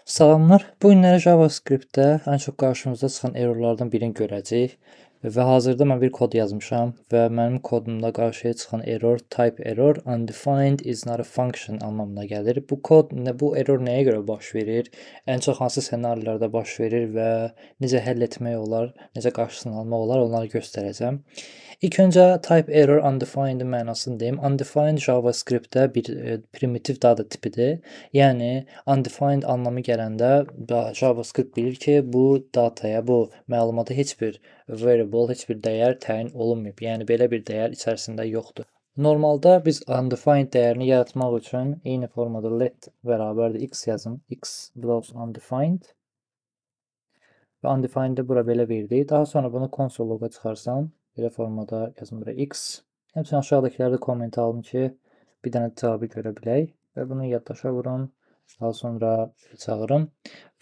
Salamlar. Bu günləri JavaScript-də ən çox qarşımıza çıxan errorlardan birini görəcəyik və hazırda mən bir kod yazmışam və mənim kodumda qarşıya çıxan error type error undefined is not a function anlamına gəlir. Bu error nəyə görə baş verir? Ən çox hansı ssenarilərdə baş verir və necə həll etmək olar, necə qarşısını almaq olar, onları göstərəcəm. İlk öncə type error undefined mənasını deyim. Undefined JavaScript-də bir primitiv data tipidir. Yəni undefined anlamı gələndə JavaScript bilir ki, bu dataya, bu məlumata heç bir variable, heç bir dəyər təyin olunmayıb. Yəni belə bir dəyər içərisində yoxdur. Normalda biz undefined dəyərini yaratmaq üçün eyni formada let bərabərdir x yazın. X blows undefined. Və undefined-də bura belə verdik. Daha sonra bunu console log-a çıxarsam, belə formada yazım bura x. Həmçinin aşağıdakiləri də komment alın ki, bir dənə cavabı görə bilək. Və bunu yaddaşa vurun. Daha sonra çağırım.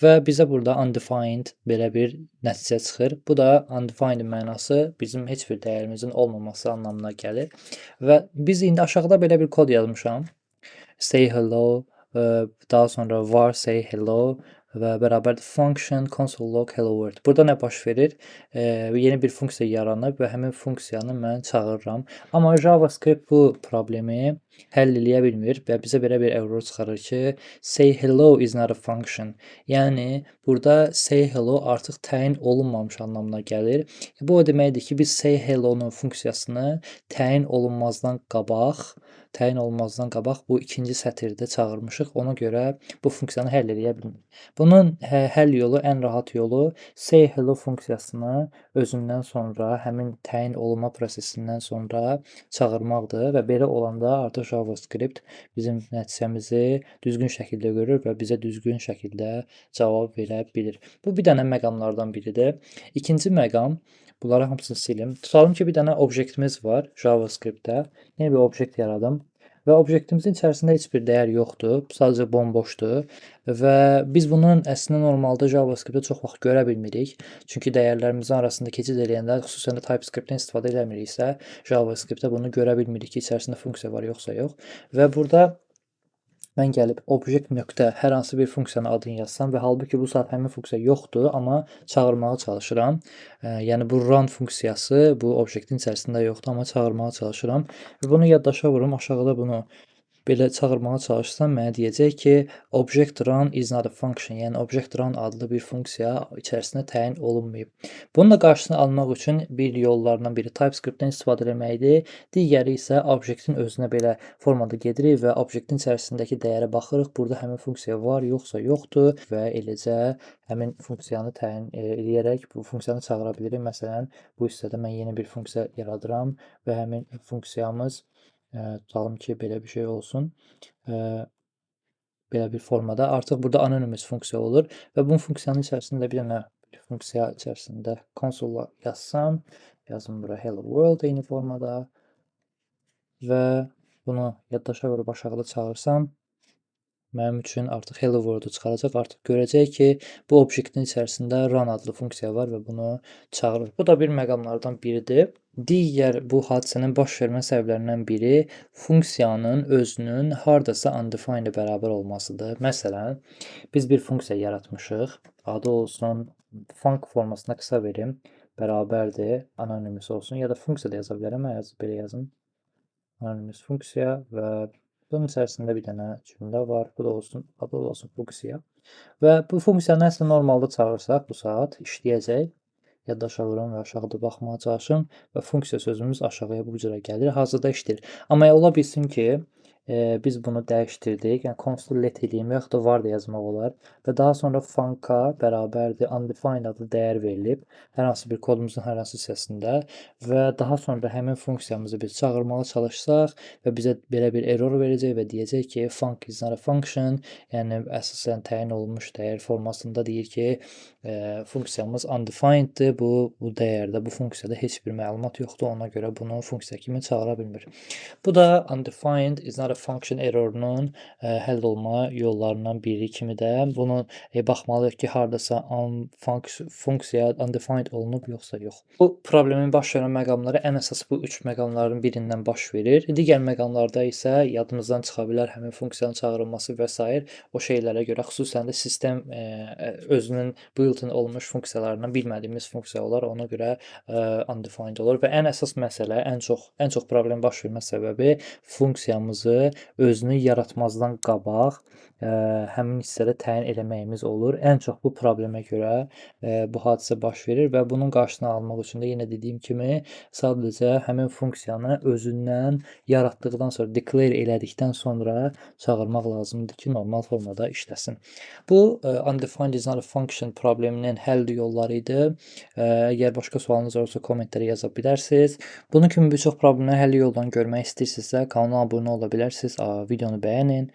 Və bizə burada undefined belə bir nəticə çıxır. Bu da undefined mənası bizim heç bir dəyərimizin olmaması anlamına gəlir. Və biz indi aşağıda belə bir kod yazmışam. Say hello, daha sonra var say hello və bərabərdir function console log hello world. Burada nə baş verir? Yeni bir funksiya yaranıb və həmin funksiyanı mən çağırıram. Amma JavaScript bu problemi həll eləyə bilmir və bizə belə bir error çıxarır ki, say hello is not a function. Yəni burada say hello artıq təyin olunmamış anlamına gəlir. Bu o deməkdir ki, biz say hello-nun funksiyasını təyin olunmazdan qabaq bu ikinci sətirdə çağırmışıq. Ona görə bu funksiyanı həll eləyə bilmirik. Bunun həll yolu, ən rahat yolu say hello funksiyasını özündən sonra, həmin təyin olunma prosesindən sonra çağırmaqdır və belə olanda artıq JavaScript bizim nəticəmizi düzgün şəkildə görür və bizə düzgün şəkildə cavab verə bilir. Bu bir dənə məqamlardan biridir. İkinci məqam, bunları hamısını silim. Tutalım ki, bir dənə obyektimiz var JavaScript-də. Yeni bir obyekt yaradım və obyektimizin içərisində heç bir dəyər yoxdur, sadəcə bomboşdur və biz bunun əslində normalda JavaScript-də çox vaxt görə bilmirik. Çünki dəyərlərimizin arasında keçid eləyəndə, xüsusən də TypeScript-dən istifadə eləmiriksə, JavaScript-də bunu görə bilmirik ki, içərisində funksiya var yoxsa yox. Və burada mən gəlib obyekt nöqtə hər hansı bir funksiyanın adını yazsam və halbuki bu saat həmin funksiya yoxdur, amma çağırmağa çalışıram. Yəni bu run funksiyası bu obyektin içərisində yoxdur, amma çağırmağa çalışıram. Və bunu yaddaşa vurum, aşağıda bunu belə çağırmağa çalışsam mənə deyəcək ki, object run is not a function. Yəni object run adlı bir funksiya içərisində təyin olunmayıb. Bunun da qarşısını almaq üçün bir yollardan biri TypeScript-dən istifadə etməkdir. Digəri isə obyektin özünə belə formada gedirik və obyektin içərisindəki dəyərə baxırıq. Burada həmin funksiya var, yoxsa yoxdur və eləcə həmin funksiyanı təyin edərək bu funksiyanı çağıra bilirik. Məsələn, bu hissədə mən yeni bir funksiya yaradıram və həmin funksiyamız tutalım ki, belə bir şey olsun. Belə bir formada. Artıq burada anonymous funksiya olur və bu funksiyanın içərisində bir dənə funksiya içərisində konsola yazsam, yazım bura hello world eyni formada və bunu yaddaşa vurub aşağıda çağırsam, mənim üçün artıq hello world-u çıxaracaq. Artıq görəcək ki, bu obyektin içərisində run adlı funksiya var və bunu çağırır. Bu da bir məqamlardan biridir. Digər bu hadisənin baş vermə səbəblərindən biri funksiyanın özünün hardasa undefined bərabər olmasıdır. Məsələn, biz bir funksiya yaratmışıq. Adı olsun func formasına qısa verim. Bərabərdir, anonymous olsun ya da funksiya da yaza bilərəm. Belə yazın. Anonymous funksiya və bunun içərisində bir dənə cümlə var. Bu da olsun, adı olsun funksiya. Və bu funksiyanı əslində normalda çağırsaq bu saat işləyəcək. Yaddaşa vurum və aşağıda baxmağa çalışım və funksiya sözümüz aşağıya bu cürə gəlir. Hazırda işləyir. Amma ola bilsin ki, biz bunu dəyişdirdik. Yəni console let eləyim və yaxud da var da yazmaq olar. Və daha sonra func-a bərabərdir undefined adlı dəyər verilib. Hər hansı bir kodumuzun hər hansı hissəsində və daha sonra həmin funksiyamızı biz çağırmağa çalışsaq və bizə belə bir error verəcək və deyəcək ki, func is not a function. Yəni əsasən təyin olunmuş dəyər formasında deyir ki, funksiyamız undefineddir. Bu dəyərdə, bu funksiyada heç bir məlumat yoxdur. Ona görə bunu funksiya kimi çağıra bilmir. Bu da undefined is not a function errorunun həll olma yollarından biri kimi də bunu baxmalıyıq ki, hardasa funksiya undefined olunub yoxsa yox. Bu problemin baş verən məqamları ən əsas bu 3 məqamların birindən baş verir. Digər məqamlarda isə yadımızdan çıxa bilər həmin funksiyanın çağırılması və s. o şeylərə görə, xüsusən də sistem özünün built-in olmuş funksiyalarından bilmədiyimiz funksiyalar ona görə undefined olur və ən əsas məsələ, ən çox problem baş vermə səbəbi funksiyamızı özünü yaratmazdan qabaq həmin hissədə təyin eləməyimiz olur. Ən çox bu problemə görə bu hadisə baş verir və bunun qarşısını almaq üçün də yenə dediyim kimi sadəcə həmin funksiyanı özündən yaratdıqdan sonra, declare elədikdən sonra çağırmaq lazımdır ki, normal formada işləsin. Bu undefined is not a function probleminin həll yolları idi. Əgər başqa sualınız olursa kommentlərə yaza bilərsiniz. Bunun kimi bir çox problemləri həll yollarını görmək istəyirsinizsə kanala abunə ola bilərsiniz. Videonu bəyənin.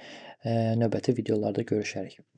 Növbəti videolarda görüşərik.